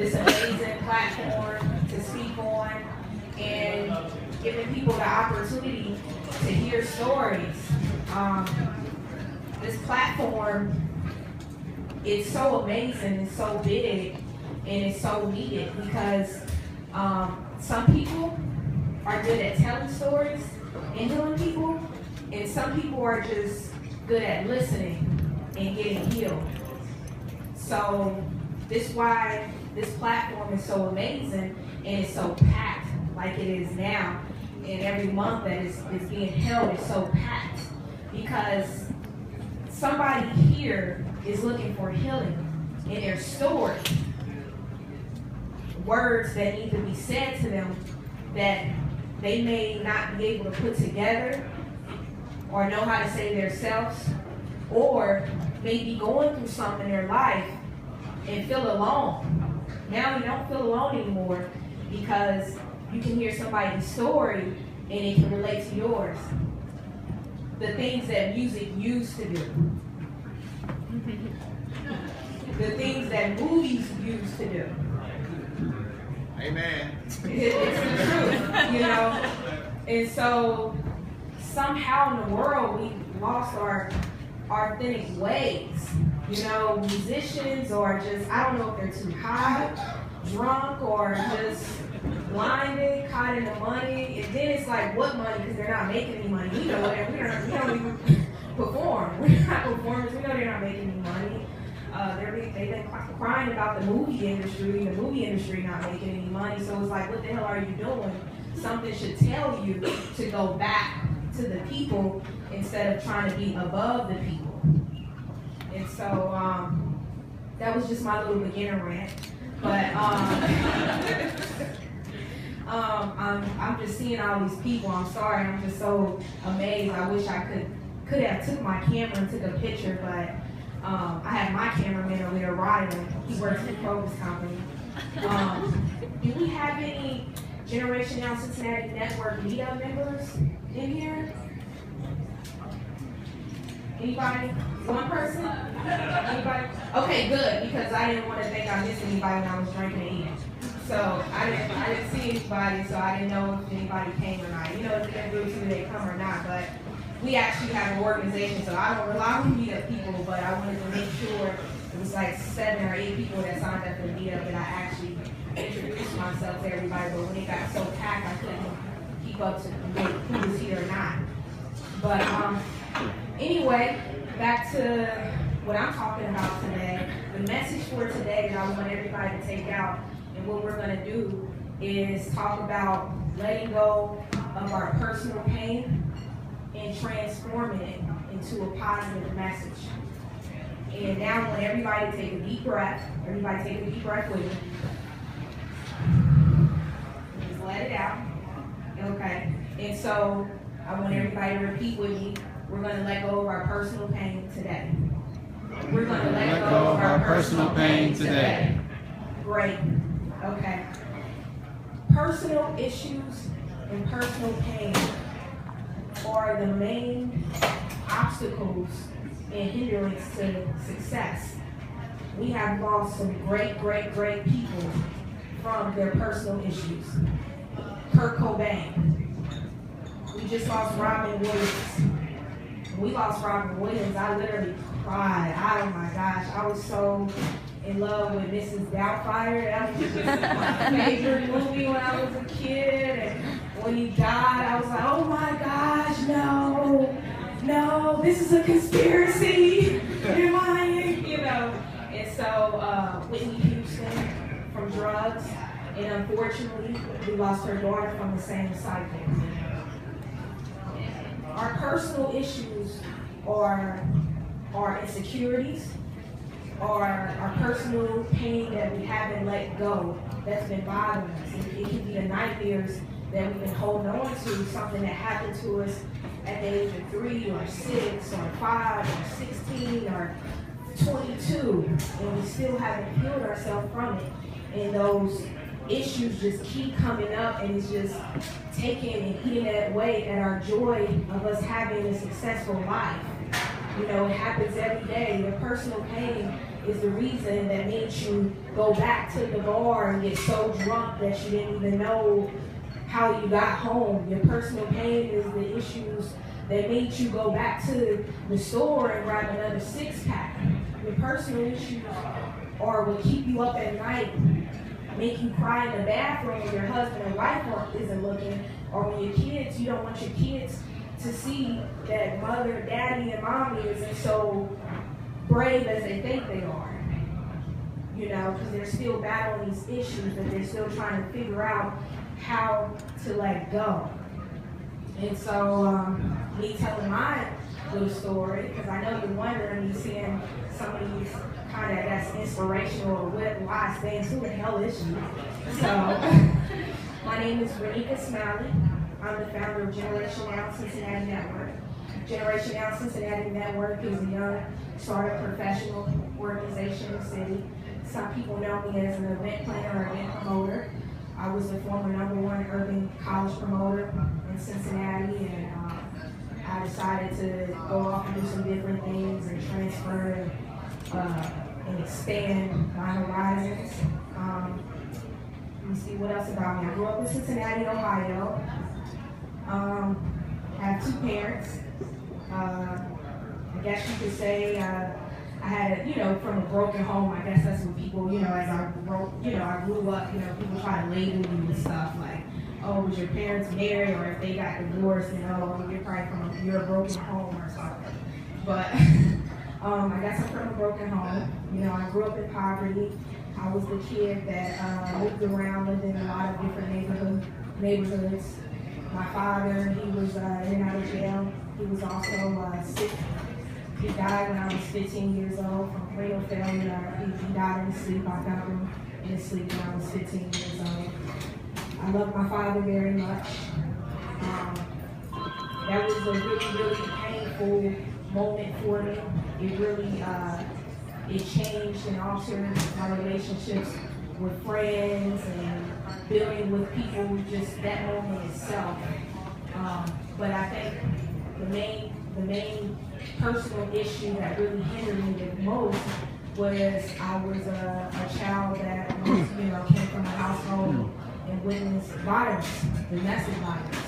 this amazing platform to speak on and giving people the opportunity to hear stories. This platform is so amazing, it's so big, and it's so needed because some people are good at telling stories and healing people, and some people are just good at listening and getting healed. So this is why this platform is so amazing and it's so packed like it is now. And every month that is being held is so packed because somebody here is looking for healing in their story. Words that need to be said to them that they may not be able to put together or know how to say themselves, or maybe going through something in their life and feel alone. Now you don't feel alone anymore because you can hear somebody's story and it can relate to yours. The things that music used to do. The things that movies used to do. Amen. It's the truth, you know? And so somehow in the world we lost our authentic ways. You know, musicians are just, I don't know if they're too high, drunk, or just blinded, caught in the money. And then it's like, what money? Because they're not making any money. We know that. We don't even perform. We're not performers. We know they're not making any money. They've been crying about the movie industry not making any money. So it's like, what the hell are you doing? Something should tell you to go back to the people instead of trying to be above the people. And so that was just my little beginner rant. But I'm just seeing all these people. I'm sorry, I'm just so amazed. I wish I could have took my camera and took a picture, but I have my cameraman over there, Ryder. He works for Provis Company. Do we have any Generation Now Cincinnati Network meetup members in here? Anybody? One person? Anybody? Okay, good, because I didn't want to think I missed anybody when I was drinking and eating. So I didn't see anybody, so I didn't know if anybody came or not. You know, if they're groups whether they come or not, but we actually have an organization, so I don't rely on meetup people, but I wanted to make sure it was like 7 or 8 people that signed up for the meetup that I actually introduced myself to everybody, but when it got so packed, I couldn't keep up to who was here or not. But anyway, back to what I'm talking about today. The message for today that I want everybody to take out and what we're going to do is talk about letting go of our personal pain and transforming it into a positive message. And now I want everybody to take a deep breath. Everybody take a deep breath with me. Just let it out. Okay. And so I want everybody to repeat with me. We're going to let go of our personal pain today. We're going to let go of our personal pain today. Great. Okay. Personal issues and personal pain are the main obstacles and hindrance to success. We have lost some great people from their personal issues. Kurt Cobain. We just lost Robin Williams. When we lost Robin Williams, I literally cried. Oh my gosh, I was so in love with Mrs. Doubtfire. That was just my favorite movie when I was a kid. And when he died, I was like, oh my gosh, no, this is a conspiracy. Am I, you know? And so Whitney Houston from drugs, and unfortunately, we lost her daughter from the same cycle. Our personal issues are insecurities, or our personal pain that we haven't let go, that's been bothering us. It can be the nightmares that we've been holding on to, something that happened to us at the age of 3 or 6 or 5 or 16 or 22, and we still haven't healed ourselves from it. And those issues just keep coming up, and it's just taking and eating that away at our joy of us having a successful life. You know, it happens every day. The personal pain is the reason that made you go back to the bar and get so drunk that you didn't even know how you got home. Your personal pain is the issues that made you go back to the store and grab another six-pack. Your personal issues are what keep you up at night, make you cry in the bathroom when your husband and wife isn't looking, or when your kids, you don't want your kids to see that mother, daddy, and mommy isn't so brave as they think they are. You know, because they're still battling these issues that they're still trying to figure out how to let go. And so, me telling my little story, because I know you're wondering, me seeing some of these kind of, that's inspirational, or why I stand, who the hell is she? So, my name is Renika Smiley. I'm the founder of Generation Now Cincinnati Network. Generation Now Cincinnati Network is a young startup professional organization in the city. Some people know me as an event planner or event promoter. I was the former #1 urban college promoter in Cincinnati, and I decided to go off and do some different things and transfer and expand my horizons. Let me see what else about me. I grew up in Cincinnati, Ohio. I have 2 parents. I guess you could say I had, you know, from a broken home. I guess that's what people, you know, as I grew up, you know, people try to label me with stuff like, oh, was your parents married, or if they got divorced, you know, you're probably you're a broken home or something. But I guess I'm from a broken home. You know, I grew up in poverty. I was the kid that moved around, lived in a lot of different neighborhoods. My father, he was in and out of jail. He was also sick. He died when I was 15 years old from renal failure. He died in his sleep. I found him in his sleep when I was 15 years old. I love my father very much. That was a really, really painful moment for me. It really, it changed and altered my relationships with friends and building with people, just that moment itself. But I think the main personal issue that really hindered me the most was I was a child that was, you know, came from a household and witnessed violence, domestic violence.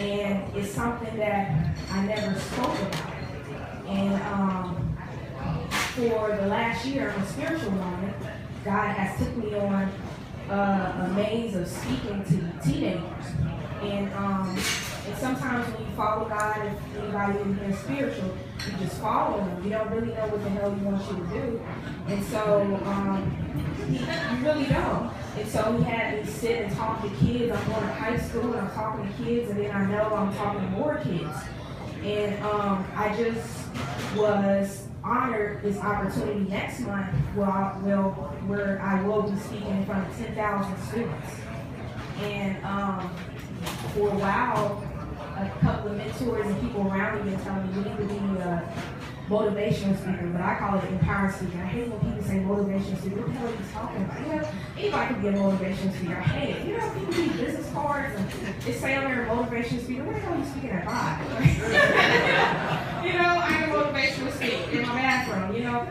And it's something that I never spoke about. And for the last year, I'm a spiritual woman. God has took me on a maze of speaking to teenagers. And sometimes when you follow God, if anybody in here is spiritual, you just follow him. You don't really know what the hell he wants you to do. And so you really don't. And so he had me sit and talk to kids. I'm going to high school and I'm talking to kids, and then I know I'm talking to more kids. And I just was honored this opportunity next month where I will be speaking in front of 10,000 students. And for a while, a couple of mentors and people around me been telling me you need to be a motivational speaker, but I call it empower speaker. I hate when people say motivational speaker. What the hell are you talking about? You know, anybody can be a motivational speaker. I hate it. You know, people read business cards and they say I'm a motivational speaker. What the hell are you speaking at 5? You know, I'm a motivational speaker in my bathroom, you know.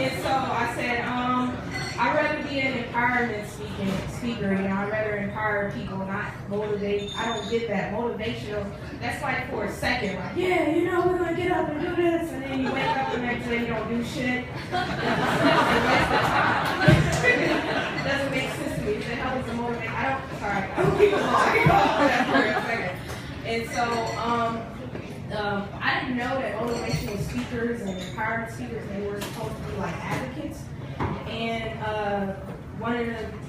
And so I said, I'd rather be an empowerment speaker, you know, I'd rather empower people, not motivate. I don't get that. Motivational, that's like for a second, like, yeah, you know, we're going to get up and do this, and then you wake up the next day, you don't do shit. Doesn't make sense to me. The hell is a motivation? I don't keep it long. I can go over that for a second. And so, I didn't know that motivational speakers and empowerment speakers, they were supposed to be like advocates. And one of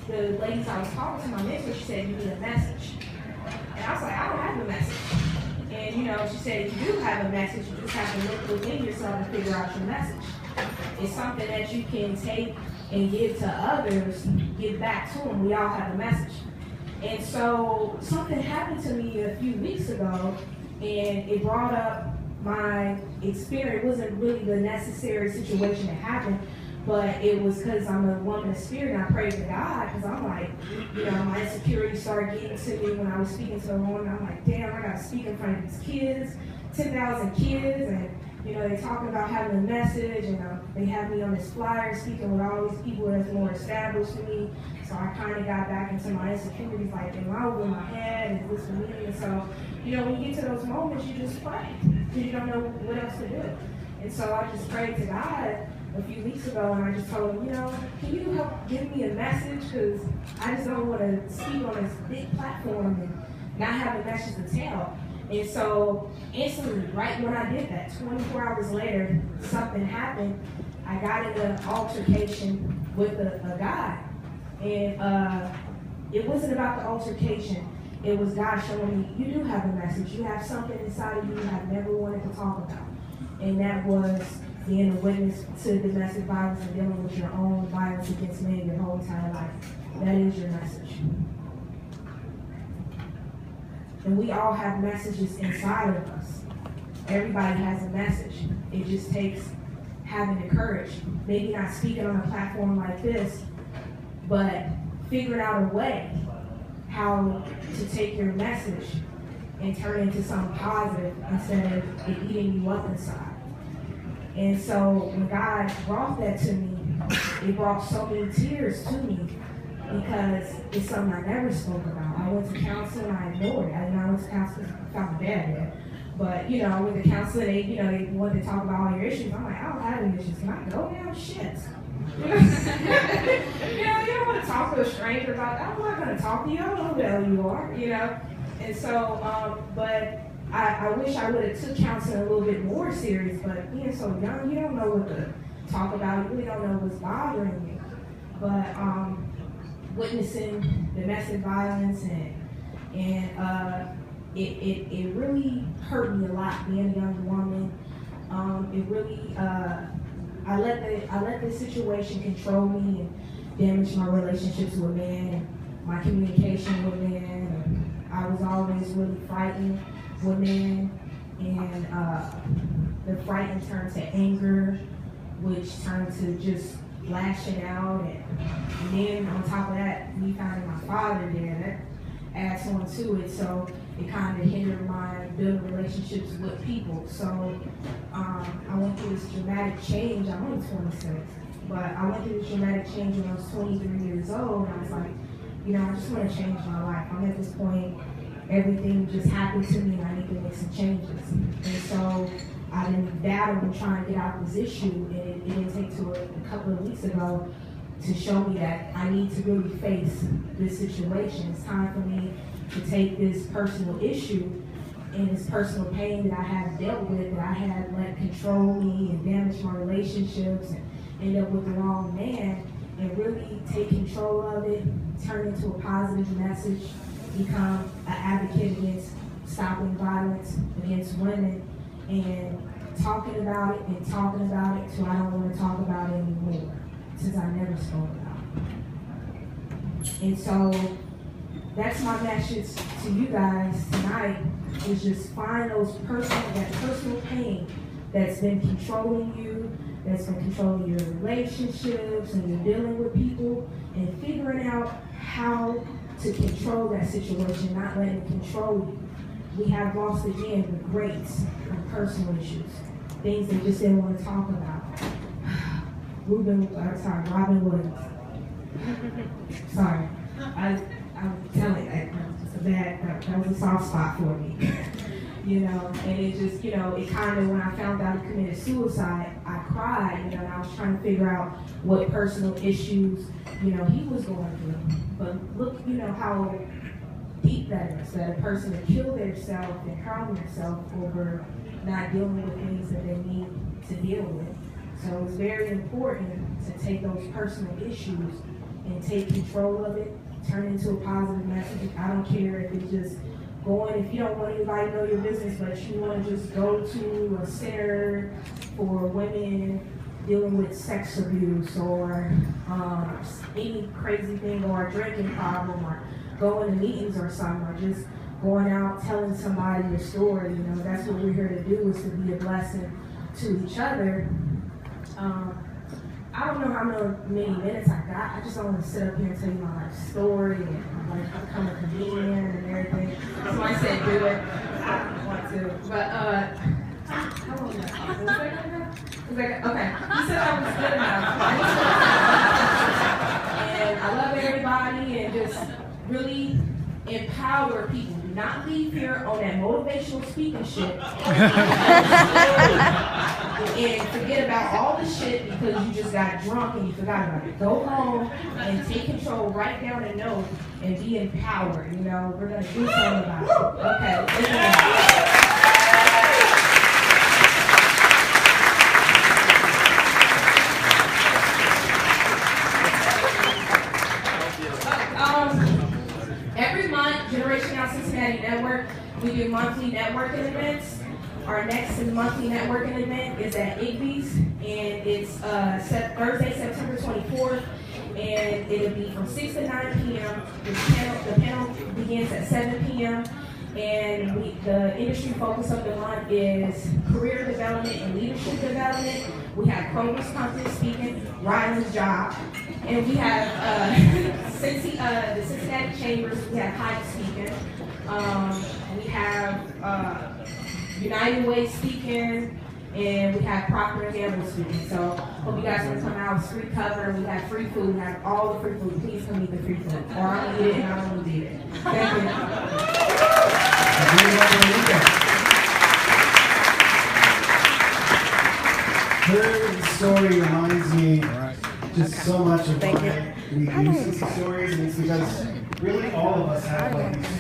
the ladies I was talking to, my mentor, she said, you need a message. And I was like, I don't have a message. And you know, she said, you do have a message, you just have to look within yourself and figure out your message. It's something that you can take and give to others, give back to them. We all have a message. And so something happened to me a few weeks ago, and it brought up my experience. It wasn't really the necessary situation that happened, but it was because I'm a woman of spirit, and I prayed to God, because I'm like, you know, my insecurity started getting to me when I was speaking to a woman. I'm like, damn, I got to speak in front of these kids, 10,000 kids, and you know, they're talking about having a message, and they have me on this flyer speaking with all these people that's more established than me. So I kind of got back into my insecurities, like, am I over my head? Is this for me? And so, you know, when you get to those moments, you just pray, because you don't know what else to do. And so I just prayed to God a few weeks ago, and I just told him, you know, can you help give me a message? Because I just don't want to speak on this big platform and not have a message to tell. And so instantly, right when I did that, 24 hours later, something happened. I got in an altercation with a guy. And it wasn't about the altercation. It was God showing me, you do have a message. You have something inside of you I've never wanted to talk about. And that was being a witness to domestic violence and dealing with your own violence against men your whole entire life. That is your message. And we all have messages inside of us. Everybody has a message. It just takes having the courage. Maybe not speaking on a platform like this, but figuring out a way how to take your message and turn it into something positive instead of it eating you up inside. And so when God brought that to me, it brought so many tears to me because it's something I never spoke about. I went to counseling, I ignored it. I went to counseling, I found my dad there. But, you know, I went to counseling, they wanted to talk about all your issues. I'm like, I don't have any issues. Can I go now? Shit. You don't want to talk to a stranger about that. I'm not going to talk to you. I don't know who the hell you are, you know. And so, but I wish I would have took counseling a little bit more serious, but being so young, you don't know what to talk about. You really don't know what's bothering you. But witnessing domestic violence and it really hurt me a lot being a young woman. It really I let the situation control me and damage my relationships with men and my communication with men. I was always really frightened with men, and the frightened turned to anger, which turned to just lashing out, and then on top of that, me finding my father there, that adds on to it. So it kind of hindered my building relationships with people. So I went through this dramatic change. I'm only 26, but I went through this dramatic change when I was 23 years old. And I was like, you know, I just want to change my life. I'm at this point, everything just happened to me and I need to make some changes. And so I've been battling trying to get out of this issue, and it didn't take till a couple of weeks ago to show me that I need to really face this situation. It's time for me to take this personal issue and this personal pain that I have dealt with, that I had let control me and damage my relationships and end up with the wrong man, and really take control of it, turn it into a positive message, become an advocate against stopping violence against women, and talking about it till I don't want to talk about it anymore, since I never spoke about it. And so that's my message to you guys tonight, is just find that personal pain that's been controlling you, that's been controlling your relationships, and you're dealing with people, and figuring out how to control that situation, not letting it control you. We have lost again the greats of personal issues, things they just didn't want to talk about. Robin Williams. Sorry, I'm telling you, that was a soft spot for me. You know, and it just, you know, it kind of, when I found out he committed suicide, I cried, you know, and I was trying to figure out what personal issues, you know, he was going through. But look, you know, how deep that is, that a person would kill themselves and harm themselves over not dealing with things that they need to deal with. So it's very important to take those personal issues and take control of it, turn it into a positive message. I don't care if it's just going, if you don't want anybody to know your business, but you want to just go to a center for women dealing with sex abuse, or any crazy thing, or a drinking problem, or going to meetings or something, or just going out telling somebody your story. You know, that's what we're here to do, is to be a blessing to each other. I don't know how many minutes I got. I just don't want to sit up here and tell you my life story and like become a comedian and everything. Somebody said do it. I don't want to. But how old was I? Okay. He said I was good enough. And I love everybody and just really empower people. Do not leave here on that motivational speaking shit. And forget about all the shit because you just got drunk and you forgot about it. Go home and take control, write down a note, and be empowered. You know, we're going to do something about it. Okay. Every month, Generation Now Cincinnati Network, we do monthly networking events. Our next monthly networking event is at Igby's, and it's Thursday, September 24th, and it'll be from 6 to 9 p.m. The panel begins at 7 p.m., and the industry focus of the month is career development and leadership development. We have Kroger's Company speaking, Ryland's Job, and we have Cincy, the Cincinnati Chambers, we have Hyde speaking. We have United Way speaking, and we have Procter & Gamble speaking. So hope you guys want to come out. It's free cover. We have free food. We have all the free food. Please come eat the free food. Or I'm going to eat it and I don't want to eat it. Thank you. Her story reminds me just so much of why we do Cincy stories, and it's because really all of us have like these